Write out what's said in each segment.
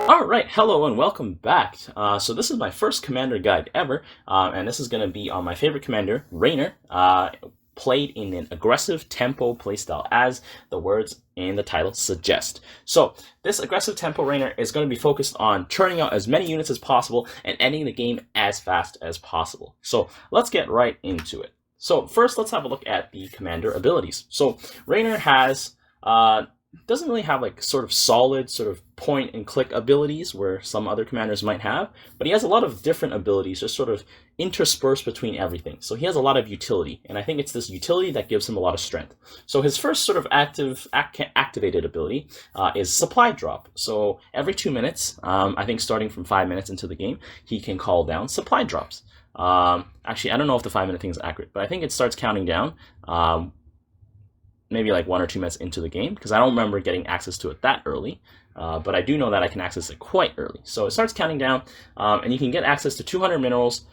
Alright, hello and welcome back. So this is my first commander guide ever, and this is going to be on my favorite commander, Raynor, played in an aggressive tempo playstyle, as the words in the title suggest. So this aggressive tempo Raynor is going to be focused on churning out as many units as possible and ending the game as fast as possible. So let's get right into it. So first, let's have a look at the commander abilities. So Raynor has doesn't really have like sort of solid sort of point and click abilities where some other commanders might have, but he has a lot of different abilities just sort of interspersed between everything. So he has a lot of utility, and I think it's this utility that gives him a lot of strength. So his first sort of activated ability is supply drop. So every 2 minutes, I think starting from 5 minutes into the game, he can call down supply drops. Actually, I don't know if the 5-minute thing is accurate, but I think it starts counting down maybe like 1 or 2 minutes into the game, because I don't remember getting access to it that early, but I do know that I can access it quite early. So it starts counting down, and you can get access to 200 minerals.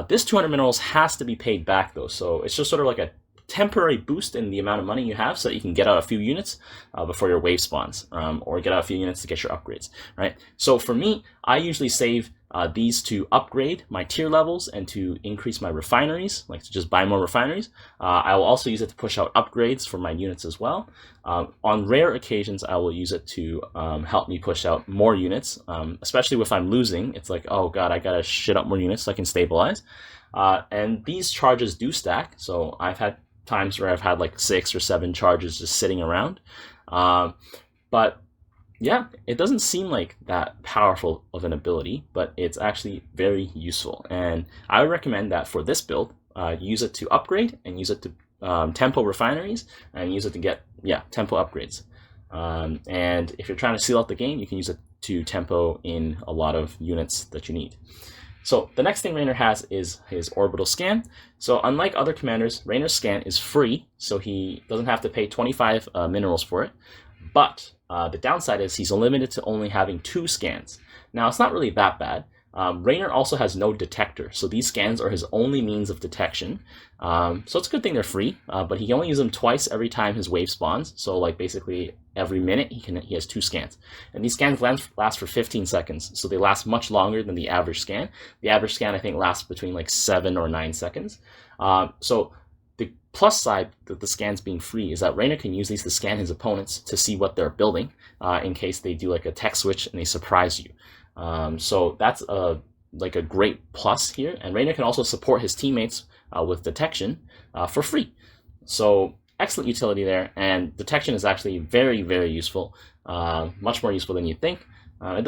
This 200 minerals has to be paid back though, so it's just sort of like a temporary boost in the amount of money you have so that you can get out a few units before your wave spawns, or get out a few units to get your upgrades, right? So for me, I usually save these to upgrade my tier levels and to increase my refineries, like to just buy more refineries. I will also use it to push out upgrades for my units as well. On rare occasions, I will use it to help me push out more units, especially if I'm losing. It's like, oh god, I gotta shit up more units so I can stabilize. And these charges do stack, so I've had times where I've had like 6 or 7 charges just sitting around. But yeah, it doesn't seem like that powerful of an ability, but it's actually very useful. And I would recommend that for this build, use it to upgrade and use it to tempo refineries and use it to get, tempo upgrades. And if you're trying to seal out the game, you can use it to tempo in a lot of units that you need. So the next thing Raynor has is his orbital scan. So unlike other commanders, Raynor's scan is free, so he doesn't have to pay 25 minerals for it. But the downside is he's limited to only having 2 scans. Now, it's not really that bad. Raynor also has no detector, so these scans are his only means of detection. So it's a good thing they're free, but he can only use them twice every time his wave spawns. So like basically every minute he has 2 scans. And these scans last for 15 seconds, so they last much longer than the average scan. The average scan, I think, lasts between like 7 or 9 seconds. So the plus side that the scans being free is that Raynor can use these to scan his opponents to see what they're building in case they do like a tech switch and they surprise you. So that's a great plus here. And Raynor can also support his teammates with detection for free. So excellent utility there, and detection is actually very, very useful, much more useful than you'd think.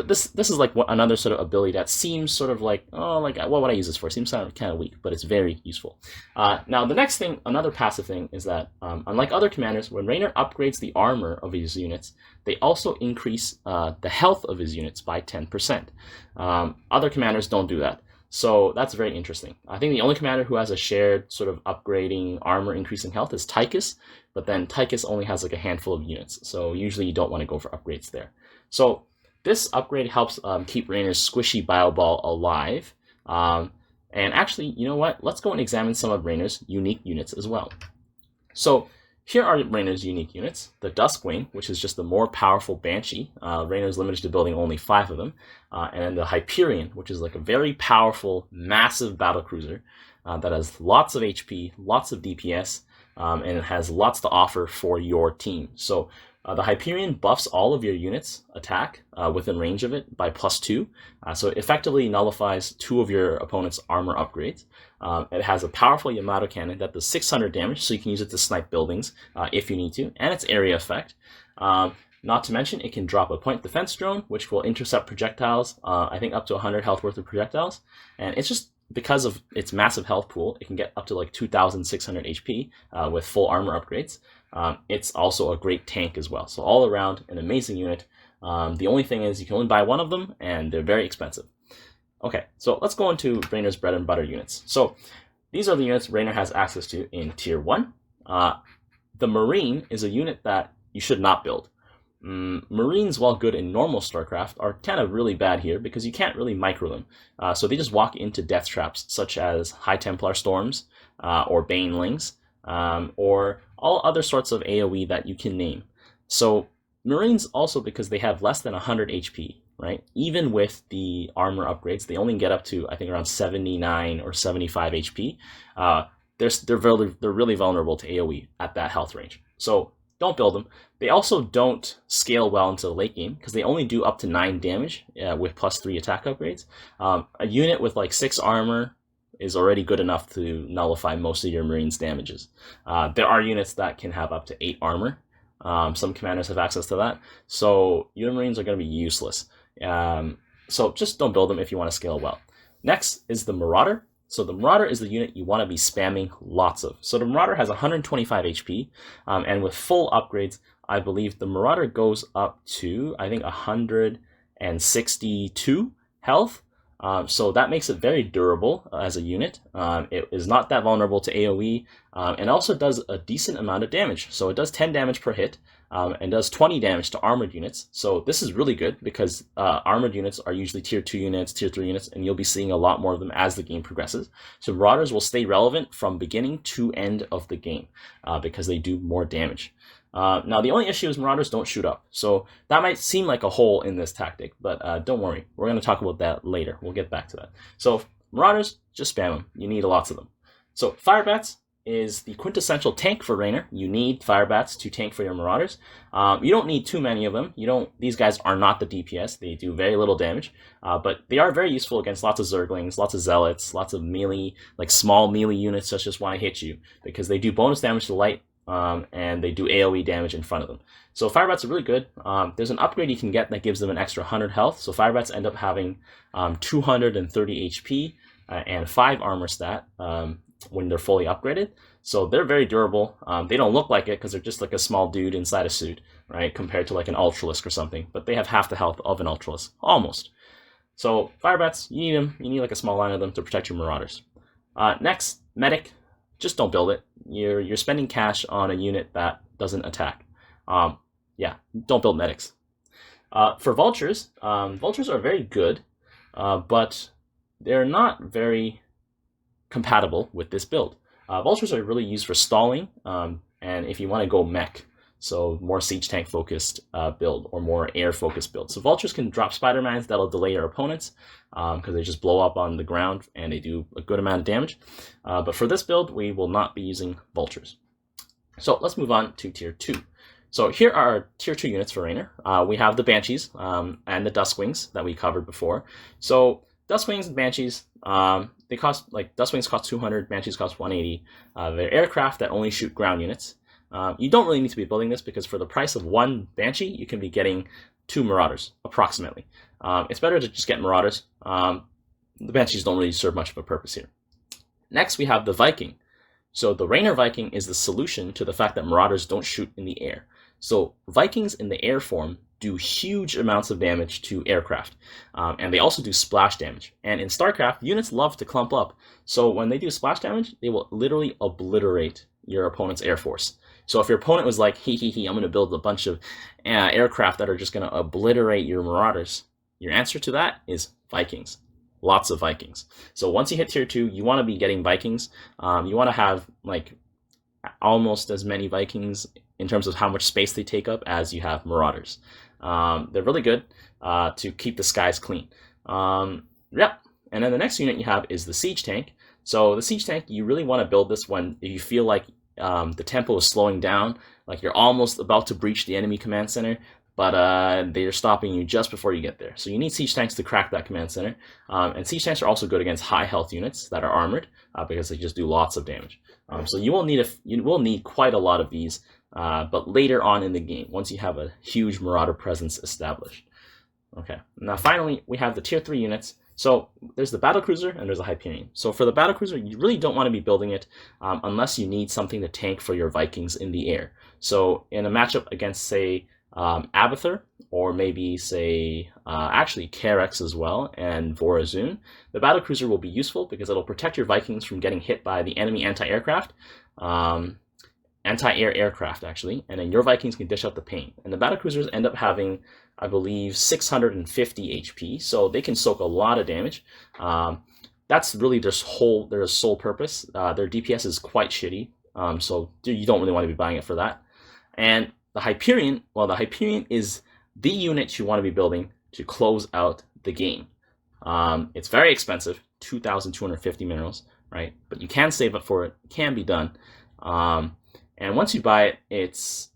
This is like another sort of ability that seems sort of like, oh, like what would I use this for? It seems kind of weak, but it's very useful. Now the next thing, another passive thing, is that unlike other commanders, when Raynor upgrades the armor of his units, they also increase the health of his units by 10%. Other commanders don't do that. So that's very interesting. I think the only commander who has a shared sort of upgrading armor increasing health is Tychus, but then Tychus only has like a handful of units, so usually you don't want to go for upgrades there. So this upgrade helps keep Raynor's squishy bio ball alive. And actually, you know what? Let's go and examine some of Raynor's unique units as well. So here are Raynor's unique units. The Duskwing, which is just the more powerful Banshee. Raynor's limited to building only 5 of them. And then the Hyperion, which is like a very powerful, massive battlecruiser that has lots of HP, lots of DPS, and it has lots to offer for your team. So the Hyperion buffs all of your units' attack within range of it by +2. So it effectively nullifies 2 of your opponent's armor upgrades. It has a powerful Yamato cannon that does 600 damage, so you can use it to snipe buildings if you need to, and its area effect. Not to mention, it can drop a point defense drone, which will intercept projectiles, I think up to 100 health worth of projectiles. And it's just, because of its massive health pool, it can get up to like 2,600 HP with full armor upgrades. It's also a great tank as well. So all around, an amazing unit. The only thing is you can only buy 1 of them, and they're very expensive. Okay, so let's go into Raynor's bread and butter units. So these are the units Raynor has access to in Tier 1. The Marine is a unit that you should not build. Marines, while good in normal Starcraft, are kind of really bad here because you can't really micro them. So they just walk into death traps, such as High Templar Storms or Banelings, or all other sorts of AoE that you can name. So Marines also, because they have less than 100 HP, right? Even with the armor upgrades, they only get up to, I think, around 79 or 75 HP. They're really vulnerable to AoE at that health range. So don't build them. They also don't scale well into the late game because they only do up to 9 damage with +3 attack upgrades. A unit with like 6 armor is already good enough to nullify most of your Marines' damages. There are units that can have up to 8 armor. Some commanders have access to that. So your Marines are going to be useless. So just don't build them if you want to scale well. Next is the Marauder. So the Marauder is the unit you want to be spamming lots of. So the Marauder has 125 HP, and with full upgrades, I believe the Marauder goes up to, I think, 162 health. So that makes it very durable as a unit. It is not that vulnerable to AoE, and also does a decent amount of damage. So it does 10 damage per hit, and does 20 damage to armored units. So this is really good because armored units are usually tier 2 units, tier 3 units, and you'll be seeing a lot more of them as the game progresses. So Marauders will stay relevant from beginning to end of the game because they do more damage. Now, the only issue is Marauders don't shoot up. So that might seem like a hole in this tactic, but don't worry. We're going to talk about that later. We'll get back to that. So Marauders, just spam them. You need lots of them. So Firebats is the quintessential tank for Raynor. You need Firebats to tank for your Marauders. You don't need too many of them. These guys are not the DPS. They do very little damage, but they are very useful against lots of Zerglings, lots of Zealots, lots of melee, like small melee units that just want to hit you because they do bonus damage to light, and they do AoE damage in front of them. So Firebats are really good. There's an upgrade you can get that gives them an extra 100 health. So Firebats end up having 230 HP and 5 armor stat when they're fully upgraded. So they're very durable. They don't look like it because they're just like a small dude inside a suit, right? Compared to like an Ultralisk or something. But they have half the health of an Ultralisk, almost. So Firebats, you need them. You need like a small line of them to protect your Marauders. Next, Medic. Just don't build it. You're spending cash on a unit that doesn't attack. Yeah, don't build medics. For vultures, vultures are very good, but they're not very compatible with this build. Vultures are really used for stalling, and if you want to go mech, so more siege tank focused build or more air focused build. So vultures can drop Spider-Mans that'll delay your opponents because they just blow up on the ground and they do a good amount of damage. But for this build, we will not be using vultures. So let's move on to tier 2. So here are our tier 2 units for Raynor. We have the Banshees and the Duskwings that we covered before. So Duskwings and Banshees, they cost, like, Duskwings cost 200, Banshees cost 180. They're aircraft that only shoot ground units. You don't really need to be building this because for the price of 1 Banshee, you can be getting 2 Marauders, approximately. It's better to just get Marauders. The Banshees don't really serve much of a purpose here. Next, we have the Viking. So the Raynor Viking is the solution to the fact that Marauders don't shoot in the air. So Vikings in the air form do huge amounts of damage to aircraft, and they also do splash damage. And in Starcraft, units love to clump up. So when they do splash damage, they will literally obliterate your opponent's air force. So if your opponent was like, I'm going to build a bunch of aircraft that are just going to obliterate your Marauders, your answer to that is Vikings. Lots of Vikings. So once you hit tier 2, you want to be getting Vikings. You want to have like almost as many Vikings in terms of how much space they take up as you have Marauders. They're really good to keep the skies clean. Yep. And then the next unit you have is the Siege Tank. So the Siege Tank, you really want to build this when you feel like the tempo is slowing down, like you're almost about to breach the enemy command center, but they're stopping you just before you get there. So you need Siege Tanks to crack that command center. And Siege Tanks are also good against high health units that are armored because they just do lots of damage. So you will need quite a lot of these, but later on in the game, once you have a huge Marauder presence established. Okay, now finally, we have the tier 3 units. So there's the Battlecruiser and there's the Hyperion. So for the Battlecruiser, you really don't want to be building it unless you need something to tank for your Vikings in the air. So in a matchup against, say, Abathur, or maybe, say, actually Carex as well, and Vorazun, the Battlecruiser will be useful because it'll protect your Vikings from getting hit by the enemy anti-aircraft, anti-air aircraft, actually, and then your Vikings can dish out the pain. And the Battlecruisers end up having, I believe, 650 HP, so they can soak a lot of damage. That's really their sole purpose. Their DPS is quite shitty, so you don't really want to be buying it for that. And the Hyperion, well, the Hyperion is the unit you want to be building to close out the game. It's very expensive, 2,250 minerals, right? But you can save up for it. It can be done. And once you buy it,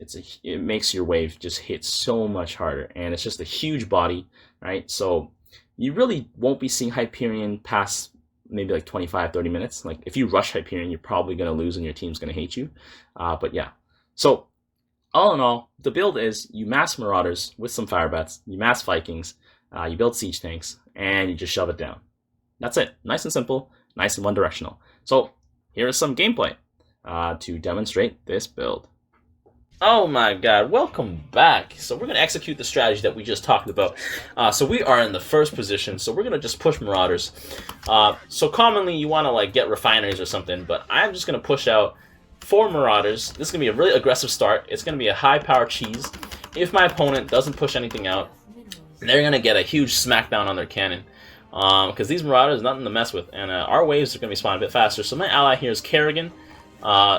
it makes your wave just hit so much harder, and it's just a huge body, right? So you really won't be seeing Hyperion past maybe like 25-30 minutes. Like if you rush Hyperion, you're probably going to lose and your team's going to hate you. But yeah, so all in all, the build is you mass Marauders with some Firebats, you mass Vikings, you build siege tanks, and you just shove it down. That's it. Nice and simple, nice and one-directional. So here is some gameplay to demonstrate this build. Oh my god, welcome back. So we're going to execute the strategy that we just talked about. So we are in the first position, so we're going to just push Marauders. So commonly you want to like get refineries or something, but I'm just going to push out 4 Marauders. This is going to be a really aggressive start. It's going to be a high power cheese. If my opponent doesn't push anything out, they're going to get a huge smackdown on their cannon. Because these Marauders are nothing to mess with, and our waves are going to be spawning a bit faster. So my ally here is Kerrigan.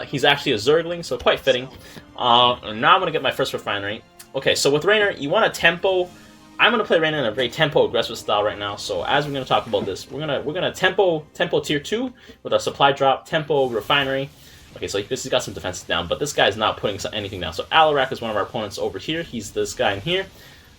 He's actually a Zergling, so quite fitting. And now I'm going to get my first refinery. Okay, so with Raynor, you want a tempo. I'm going to play Raynor in a very tempo aggressive style right now. So as we're going to talk about this, we're gonna tempo tier 2 with our supply drop, tempo refinery. Okay, so he's got some defenses down, but this guy's not putting anything down. So Alarak is one of our opponents over here. He's this guy in here.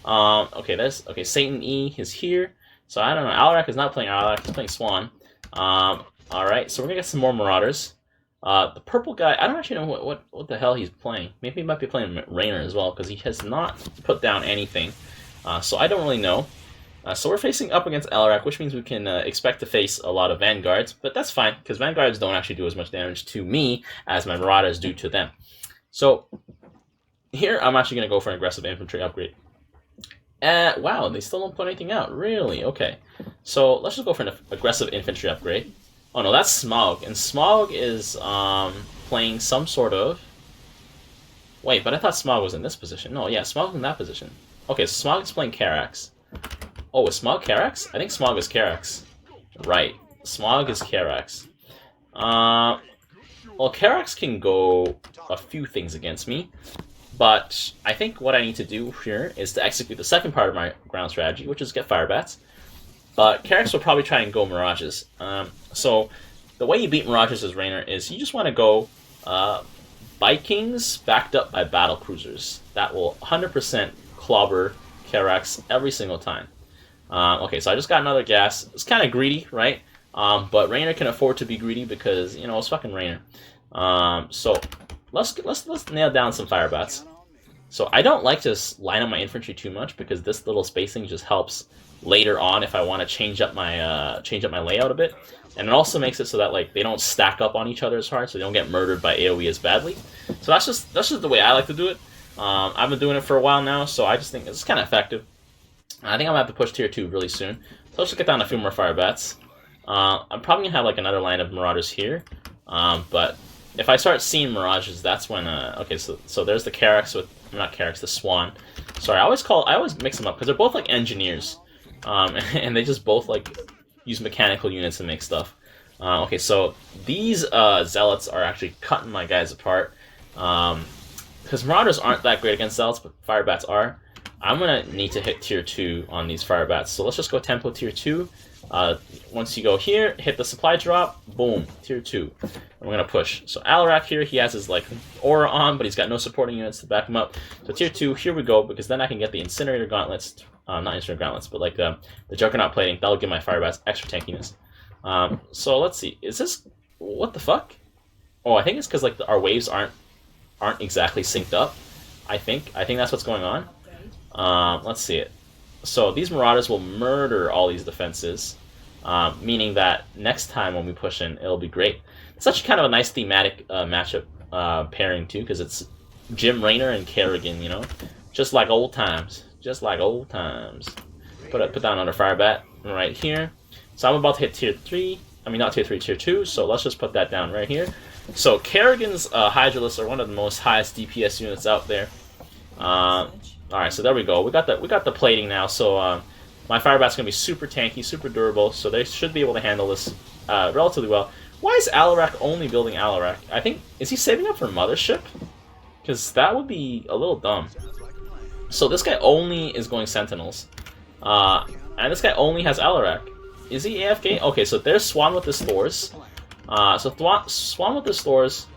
Okay, Satan E is here. So I don't know. Alarak is not playing Alarak. He's playing Swan. All right, so we're gonna get some more Marauders. The purple guy, I don't actually know what the hell he's playing. Maybe he might be playing Raynor as well, because he has not put down anything. So I don't really know. So we're facing up against Alarak, which means we can expect to face a lot of Vanguards, but that's fine, because Vanguards don't actually do as much damage to me as my Marauders do to them. So here I'm actually going to go for an aggressive infantry upgrade. Wow, they still don't put anything out. Really? Okay. So let's just go for an aggressive infantry upgrade. Oh no, that's Smog, and Smog is playing some sort of... Wait, but I thought Smog was in this position. No, yeah, Smog's in that position. Okay, so Smog is playing Karax. Oh, is Smog Karax? I think Smog is Karax. Right, Smog is Karax. Well, Karax can go a few things against me, but I think what I need to do here is to execute the second part of my ground strategy, which is get Firebats. But Karax will probably try and go Mirages. So the way you beat Mirages as Raynor is you just want to go Vikings backed up by battle cruisers. That will 100% clobber Karax every single time. Okay, so I just got another gas. It's kind of greedy, right? But Raynor can afford to be greedy because, you know, it's fucking Raynor. So let's nail down some Firebats. So I don't like to line up my infantry too much because this little spacing just helps later on if I want to change up my layout a bit, and it also makes it so that like they don't stack up on each other as hard, so they don't get murdered by AOE as badly. So that's just the way I like to do it. I've been doing it for a while now, so I just think it's kind of effective. I think I'm gonna have to push tier 2 really soon. So let's just get down a few more Firebats. I'm probably gonna have like another line of Marauders here, but if I start seeing Mirages, that's when. Okay, so there's the Karax with not Karax, the Swan. Sorry, I always mix them up because they're both like engineers, and they just both like use mechanical units to make stuff. Okay, so these Zealots are actually cutting my guys apart. Because Marauders aren't that great against Zealots, but Firebats are. I'm going to need to hit tier 2 on these Firebats. So let's just go tempo tier 2. Once you go here, hit the supply drop, boom, tier 2. And we're going to push. So Alarak here, he has his like aura on, but he's got no supporting units to back him up. So tier 2, here we go, because then I can get the Incinerator Gauntlets. Not Incinerator Gauntlets, but like the Juggernaut Plating. That'll give my Firebats extra tankiness. So let's see. Is this... What the fuck? Oh, I think it's because like our waves aren't exactly synced up. I think that's what's going on. Let's see it. So these Marauders will murder all these defenses, meaning that next time when we push in, it'll be great. It's actually kind of a nice thematic matchup pairing too, because it's Jim Raynor and Kerrigan, you know, just like old times, just like old times. Put down another Firebat right here. So I'm about to hit tier 3. I mean, not tier 3, tier 2. So let's just put that down right here. So Kerrigan's Hydralisks are one of the most highest DPS units out there. Alright, so there we go. We got the plating now, so my Firebat's gonna be super tanky, super durable, so they should be able to handle this relatively well. Why is Alarak only building Alarak? I think, is he saving up for Mothership? Because that would be a little dumb. So this guy only is going Sentinels. And this guy only has Alarak. Is he AFK? Okay, so there's Swan with his Thors. Swan with his Thors,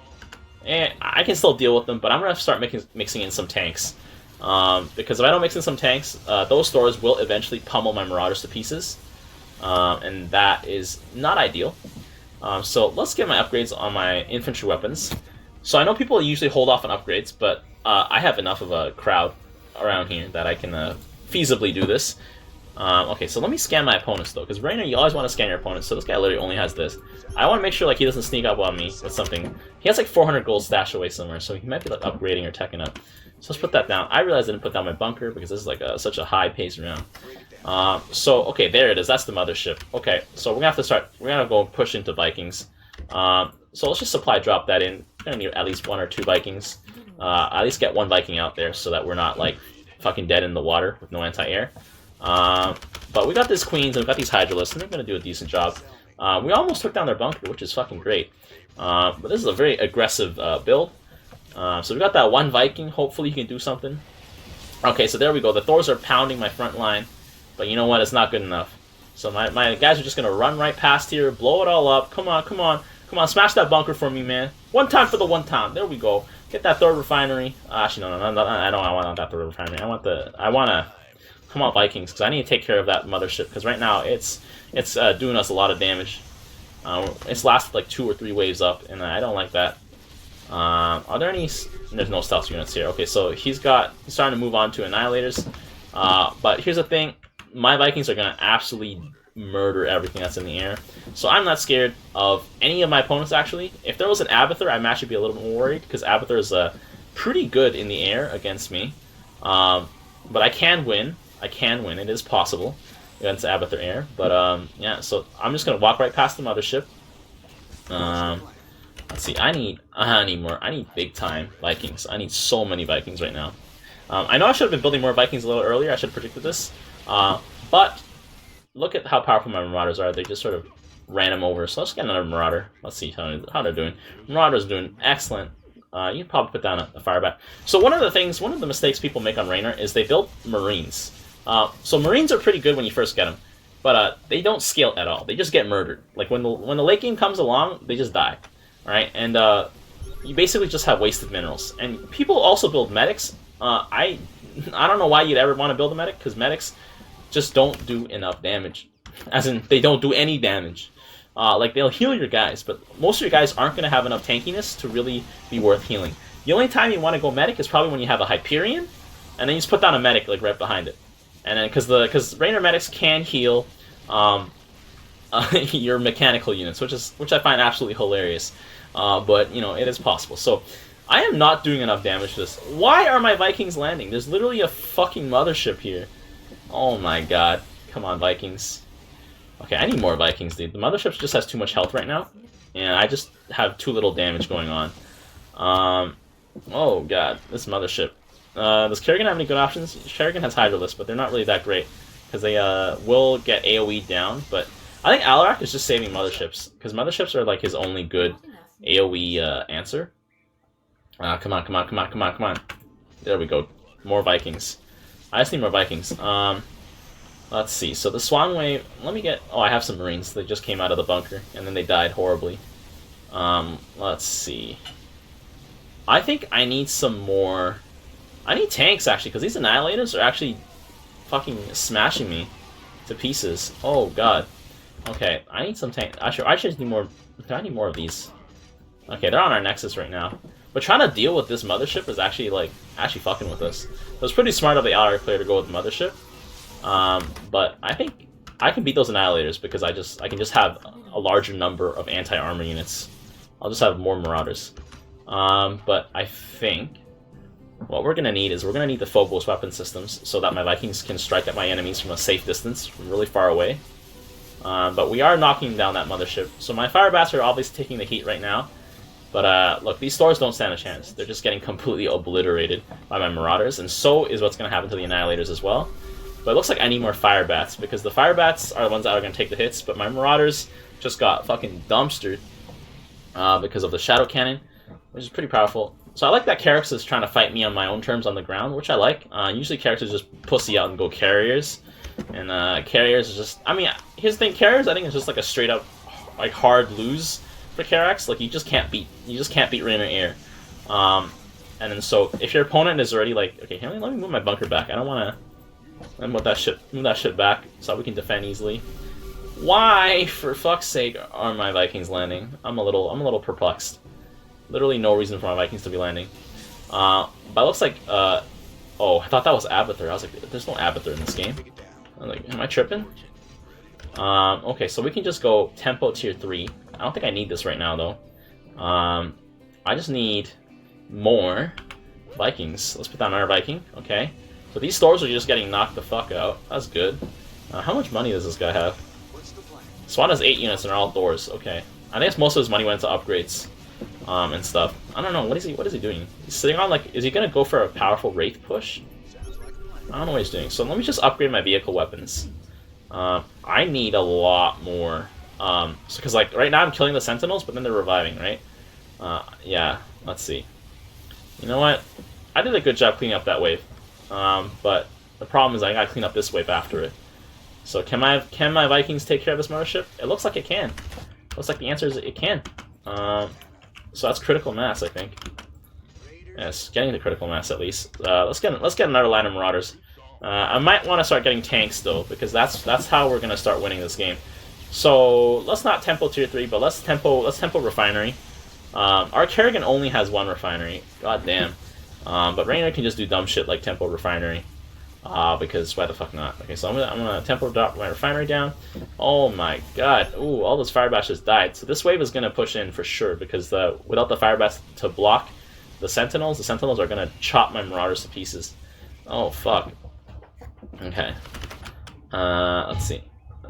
I can still deal with them, but I'm going to start mixing in some tanks. Because if I don't mix in some tanks, those Thors will eventually pummel my Marauders to pieces. And that is not ideal. So let's get my upgrades on my infantry weapons. So I know people usually hold off on upgrades, but I have enough of a crowd around here that I can feasibly do this. Okay, so let me scan my opponents though, because Raynor, you always want to scan your opponents. So this guy literally only has this. I want to make sure like he doesn't sneak up on me with something. He has like 400 gold stashed away somewhere, so he might be like upgrading or teching up. So let's put that down. I realized I didn't put down my bunker because this is like such a high pace round. So okay, there it is. That's the mothership. Okay, so we're gonna have to start. We're gonna go push into Vikings. So let's just supply drop that in. We're gonna need at least 1 or 2 Vikings. At least get 1 Viking out there so that we're not like fucking dead in the water with no anti-air. But we got these queens and we got these hydralisks, and they're gonna do a decent job. We almost took down their bunker, which is fucking great. But this is a very aggressive build. So we got that 1 Viking. Hopefully he can do something. Okay, so there we go. The Thors are pounding my front line, but you know what? It's not good enough. So my guys are just gonna run right past here, blow it all up. Come on, come on, come on! Smash that bunker for me, man. One time for the one time. There we go. Get that 3rd refinery. Actually, no, I don't want that 3rd refinery. I want to. Come on, Vikings, because I need to take care of that mothership. Because right now it's doing us a lot of damage. It's lasted like 2 or 3 waves up, and I don't like that. Are there any? There's no stealth units here. Okay, so he's starting to move on to annihilators. But here's the thing: my Vikings are gonna absolutely murder everything that's in the air. So I'm not scared of any of my opponents. Actually, if there was an Abathur, I'd actually be a little more worried because Abathur is pretty good in the air against me. But I can win. It is possible against Abathur Air. But yeah, so I'm just gonna walk right past the mothership. Let's see. I need more. I need big time Vikings. I need so many Vikings right now. I know I should have been building more Vikings a little earlier. I should have predicted this. But look at how powerful my Marauders are. They just sort of ran him over. So let's get another Marauder. Let's see how they're doing. Marauders are doing excellent. You can probably put down a Firebat. So one of the mistakes people make on Raynor is they build Marines. So Marines are pretty good when you first get them, but they don't scale at all. They just get murdered. Like when the late game comes along, they just die. All right, and you basically just have wasted minerals. And people also build medics. I don't know why you'd ever want to build a medic, because medics just don't do enough damage. As in, they don't do any damage. Like, they'll heal your guys, but most of your guys aren't going to have enough tankiness to really be worth healing. The only time you want to go medic is probably when you have a Hyperion, and then you just put down a medic, like, right behind it. And then, because Raynor medics can heal your mechanical units, which I find absolutely hilarious. But, you know, it is possible. So, I am not doing enough damage to this. Why are my Vikings landing? There's literally a fucking mothership here. Oh my god. Come on, Vikings. Okay, I need more Vikings, dude. The mothership just has too much health right now, and I just have too little damage going on. Oh god, this mothership. Does Kerrigan have any good options? Kerrigan has Hydralisk, but they're not really that great, because they will get AoE down, but I think Alarak is just saving motherships, because motherships are like his only good AoE answer. Come on. There we go. More Vikings. I just need more Vikings. Let's see. So the Swan Wave, let me get... Oh, I have some Marines. They just came out of the bunker, and then they died horribly. Let's see. I think I need some more... I need tanks, actually, because these Annihilators are actually fucking smashing me to pieces. Oh, God. Okay, I need some tanks. I should need more... I need more of these. Okay, they're on our Nexus right now. But trying to deal with this mothership is actually, like, fucking with us. It was pretty smart of the Alarak player to go with the mothership. But I think I can beat those Annihilators because I can just have a larger number of anti-armor units. I'll just have more Marauders. But I think what we're going to need is we're going to need the Phobos weapon systems so that my Vikings can strike at my enemies from a safe distance, from really far away. But we are knocking down that mothership. So my Firebats are obviously taking the heat right now. But look, these Thors don't stand a chance. They're just getting completely obliterated by my Marauders, and so is what's going to happen to the Annihilators as well. But it looks like I need more Firebats, because the Firebats are the ones that are going to take the hits, but my Marauders just got fucking dumpstered because of the Shadow Cannon, which is pretty powerful. So I like that Carrix is trying to fight me on my own terms on the ground, which I like. Usually Carrix is just pussy out and go carriers. And carriers is just, I mean, here's the thing, carriers I think is just like a straight up like hard lose for Karax. Like you just can't beat Raynor Air. And then so if your opponent is already like, okay, let me move my bunker back. I don't want to move that shit back so we can defend easily. Why, for fuck's sake, are my Vikings landing? I'm a little perplexed. Literally no reason for my Vikings to be landing. But it looks like, oh, I thought that was Abathur. I was like, there's no Abathur in this game. I'm like, am I tripping? Okay, so we can just go tempo tier 3. I don't think I need this right now, though. I just need more Vikings. Let's put down another Viking, okay. So these stores are just getting knocked the fuck out. That's good. How much money does this guy have? Swan has 8 units and they're all doors, okay. I guess most of his money went into upgrades and stuff. I don't know, what is he doing? He's sitting on, like, is he gonna go for a powerful Wraith push? I don't know what he's doing. So let me just upgrade my vehicle weapons. I need a lot more. Because like right now I'm killing the Sentinels, but then they're reviving, right? Yeah, let's see. You know what? I did a good job cleaning up that wave. But the problem is I gotta clean up this wave after it. So can my Vikings take care of this mothership? It looks like it can. Looks like the answer is it can. So that's critical mass, I think. Yes, getting the critical mass at least. Let's get another line of Marauders. I might want to start getting tanks though, because that's how we're gonna start winning this game. So let's not tempo tier 3, but let's tempo refinery. Our Kerrigan only has 1 refinery. God damn. But Raynor can just do dumb shit like tempo refinery. Because why the fuck not? Okay, so I'm gonna tempo drop my refinery down. Oh my god. Ooh, all those Firebats just died. So this wave is gonna push in for sure, because without the Firebats to block the Sentinels are gonna chop my Marauders to pieces. Oh fuck. Okay. Let's see.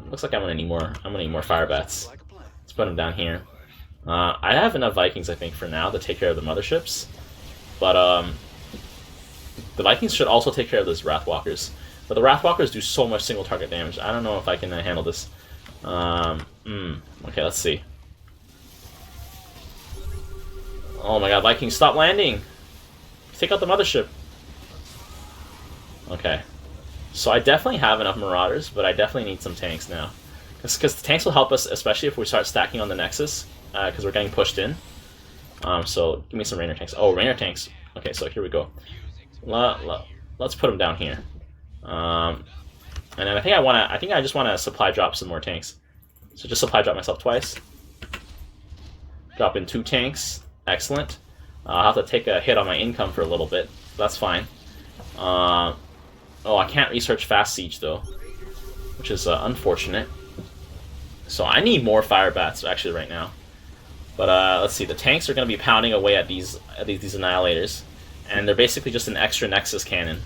Looks like I'm gonna need more Firebats. Let's put them down here. I have enough Vikings, I think, for now to take care of the motherships. But the Vikings should also take care of those Wrathwalkers. But the Wrathwalkers do so much single target damage. I don't know if I can handle this. Okay, let's see. Oh my god, Vikings, stop landing! Take out the mothership. Okay. So I definitely have enough Marauders, but I definitely need some tanks now. Because the tanks will help us, especially if we start stacking on the Nexus, because we're getting pushed in. So give me some Raynor tanks. Oh, Raynor tanks. Okay, so here we go. Let's put them down here. And then I think I just want to supply drop some more tanks. So just supply drop myself twice. Drop in 2 tanks. Excellent. I'll have to take a hit on my income for a little bit. That's fine. Oh, I can't research fast siege though, which is unfortunate. So I need more Firebats actually right now. But let's see. The tanks are going to be pounding away at these annihilators, and they're basically just an extra Nexus cannon.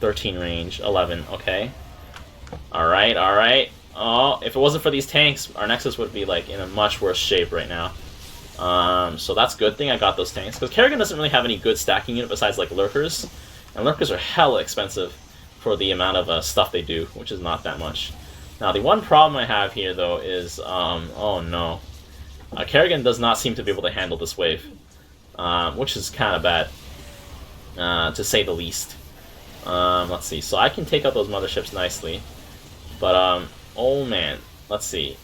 13 range, 11. Okay. All right, all right. Oh, if it wasn't for these tanks, our Nexus would be like in a much worse shape right now. So that's a good thing I got those tanks, because Kerrigan doesn't really have any good stacking unit besides like Lurkers, and Lurkers are hella expensive for the amount of stuff they do, which is not that much. Now the one problem I have here though is, oh no, Kerrigan does not seem to be able to handle this wave, which is kind of bad, to say the least. Let's see, so I can take out those motherships nicely, but oh man, let's see,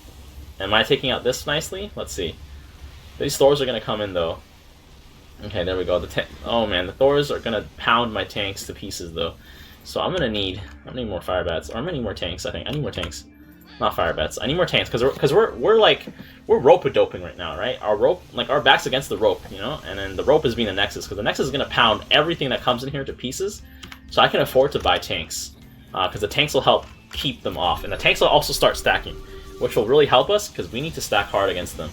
am I taking out this nicely? Let's see. These Thors are going to come in, though. Okay, there we go. Oh, man, the Thors are going to pound my tanks to pieces, though. So I'm going to need more Firebats. Or I'm going to need more tanks, I think. I need more tanks. Not Firebats. I need more tanks, because we're rope-a-doping right now, right? Our back's against the rope, you know? And then the rope is being the Nexus, because the Nexus is going to pound everything that comes in here to pieces. So I can afford to buy tanks, because the tanks will help keep them off. And the tanks will also start stacking, which will really help us, because we need to stack hard against them.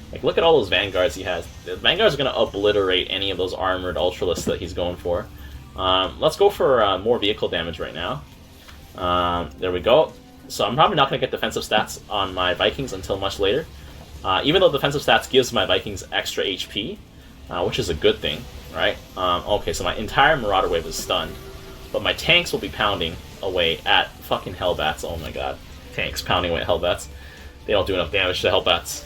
Like, look at all those Vanguards he has. The Vanguards are going to obliterate any of those armored Ultralisks that he's going for. Let's go for more vehicle damage right now. There we go. So I'm probably not going to get defensive stats on my Vikings until much later. Even though defensive stats gives my Vikings extra HP, which is a good thing, right? Okay, so my entire Marauder wave is stunned. But my tanks will be pounding away at fucking Hellbats. Oh my god. Tanks pounding away at Hellbats. They don't do enough damage to Hellbats.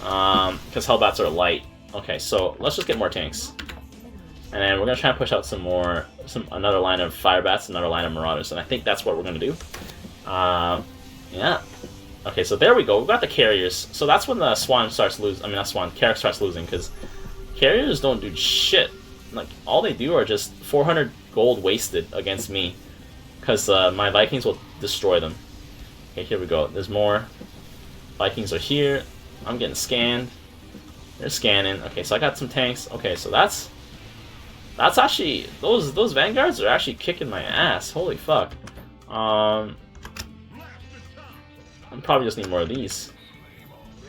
Because Hellbats are light. Okay, so let's just get more tanks. And then we're gonna try and push out another line of Firebats, another line of Marauders, and I think that's what we're gonna do. Yeah. Okay, so there we go. We've got the carriers. So that's when the Swan starts losing. I mean, not Swan. Carrick starts losing because carriers don't do shit. Like all they do are just 400 gold wasted against me because my Vikings will destroy them. Okay, here we go. There's more. Vikings are here. I'm getting scanned. They're scanning. Okay, so I got some tanks. Okay, so that's actually those vanguards are actually kicking my ass. Holy fuck. I probably just need more of these.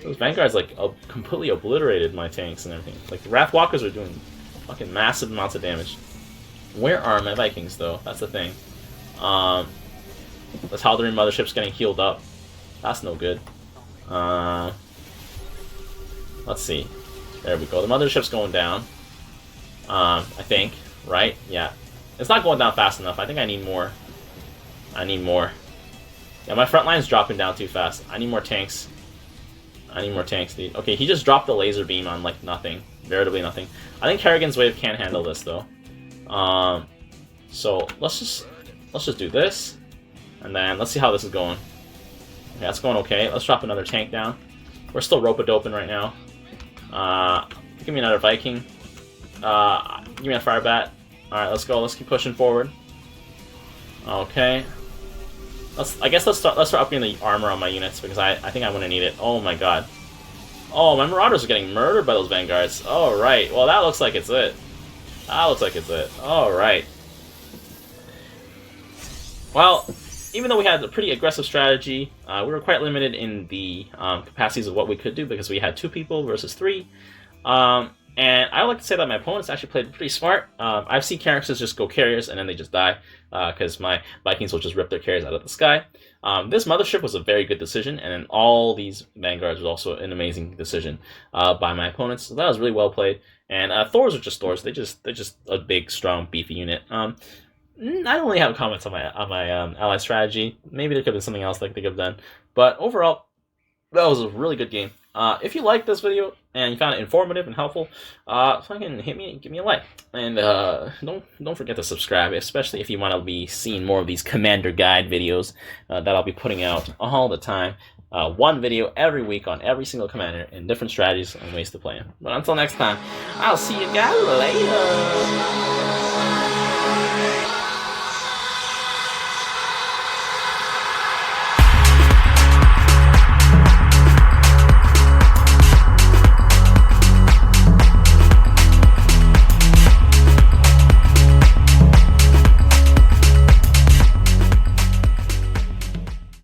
Those vanguards like completely obliterated my tanks and everything. Like the Wrathwalkers are doing fucking massive amounts of damage. Where are my Vikings though? That's the thing. This Haldarin mothership's getting healed up. That's no good. Let's see. There we go. The mothership's going down. I think. Right? Yeah. It's not going down fast enough. I think I need more. I need more. Yeah, my front line's dropping down too fast. I need more tanks. I need more tanks, dude. Okay, he just dropped the laser beam on, like, nothing. Veritably nothing. I think Kerrigan's Wave can't handle this, though. So, let's just do this. And then, let's see how this is going. Okay, that's going okay. Let's drop another tank down. We're still rope-a-doping right now. Give me another Viking. Give me a Firebat. Alright, let's go. Let's keep pushing forward. Okay. I guess let's start upgrading the armor on my units because I think I'm gonna need it. Oh my god. Oh, my Marauders are getting murdered by those Vanguards. Alright, well that looks like it's it. That looks like it's it. Alright. Well, even though we had a pretty aggressive strategy, we were quite limited in the capacities of what we could do because we had 2 people versus 3. And I would like to say that my opponents actually played pretty smart. I've seen characters just go carriers and then they just die because my Vikings will just rip their carriers out of the sky. This mothership was a very good decision, and then all these Vanguards was also an amazing decision by my opponents. So that was really well played. And Thors are just Thors. They're just a big, strong, beefy unit. I don't really have comments on my ally strategy. Maybe there could have been something else they could have done, but overall, that was a really good game. If you liked this video and you found it informative and helpful, fucking give me a like, and don't forget to subscribe, especially if you want to be seeing more of these commander guide videos that I'll be putting out all the time. One video every week on every single commander and different strategies and ways to play them. But until next time, I'll see you guys later.